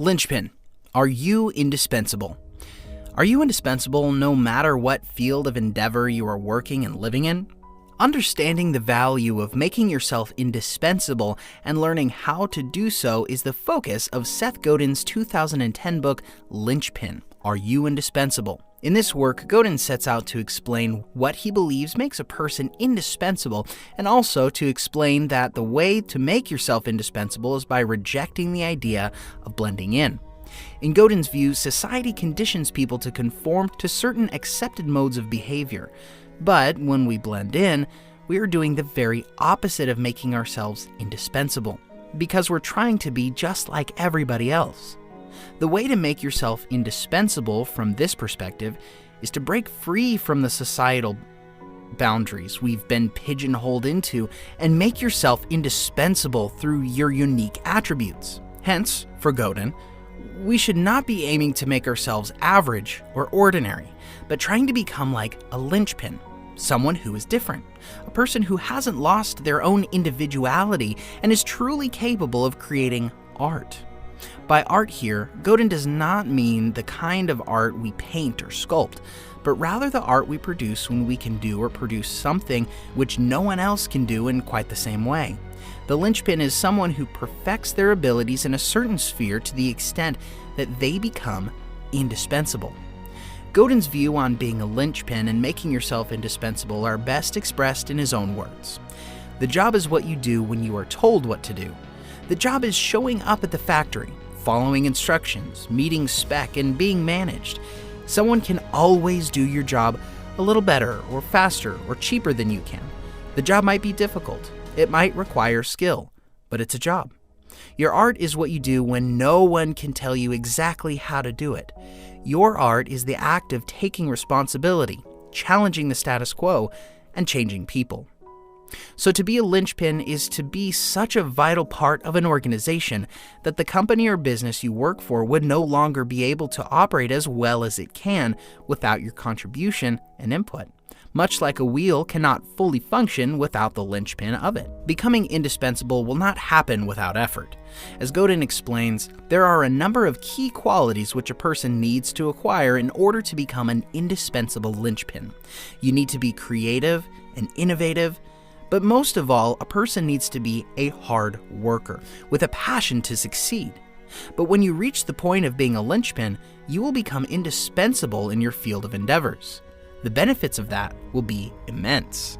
Linchpin. Are you indispensable? Are you indispensable no matter what field of endeavor you are working and living in? Understanding the value of making yourself indispensable and learning how to do so is the focus of Seth Godin's 2010 book, Linchpin. Are You Indispensable? In this work, Godin sets out to explain what he believes makes a person indispensable, and also to explain that the way to make yourself indispensable is by rejecting the idea of blending in. In Godin's view, society conditions people to conform to certain accepted modes of behavior. But when we blend in, we are doing the very opposite of making ourselves indispensable, because we're trying to be just like everybody else. The way to make yourself indispensable from this perspective is to break free from the societal boundaries we've been pigeonholed into and make yourself indispensable through your unique attributes. Hence, for Godin, we should not be aiming to make ourselves average or ordinary, but trying to become like a linchpin, someone who is different, a person who hasn't lost their own individuality and is truly capable of creating art. By art here, Godin does not mean the kind of art we paint or sculpt, but rather the art we produce when we can do or produce something which no one else can do in quite the same way. The linchpin is someone who perfects their abilities in a certain sphere to the extent that they become indispensable. Godin's view on being a linchpin and making yourself indispensable are best expressed in his own words. The job is what you do when you are told what to do. The job is showing up at the factory, following instructions, meeting spec, and being managed. Someone can always do your job a little better or faster or cheaper than you can. The job might be difficult. It might require skill, but it's a job. Your art is what you do when no one can tell you exactly how to do it. Your art is the act of taking responsibility, challenging the status quo, and changing people. So to be a linchpin is to be such a vital part of an organization that the company or business you work for would no longer be able to operate as well as it can without your contribution and input. Much like a wheel cannot fully function without the linchpin of it. Becoming indispensable will not happen without effort. As Godin explains, there are a number of key qualities which a person needs to acquire in order to become an indispensable linchpin. You need to be creative and innovative, but most of all, a person needs to be a hard worker with a passion to succeed. But when you reach the point of being a linchpin, you will become indispensable in your field of endeavors. The benefits of that will be immense.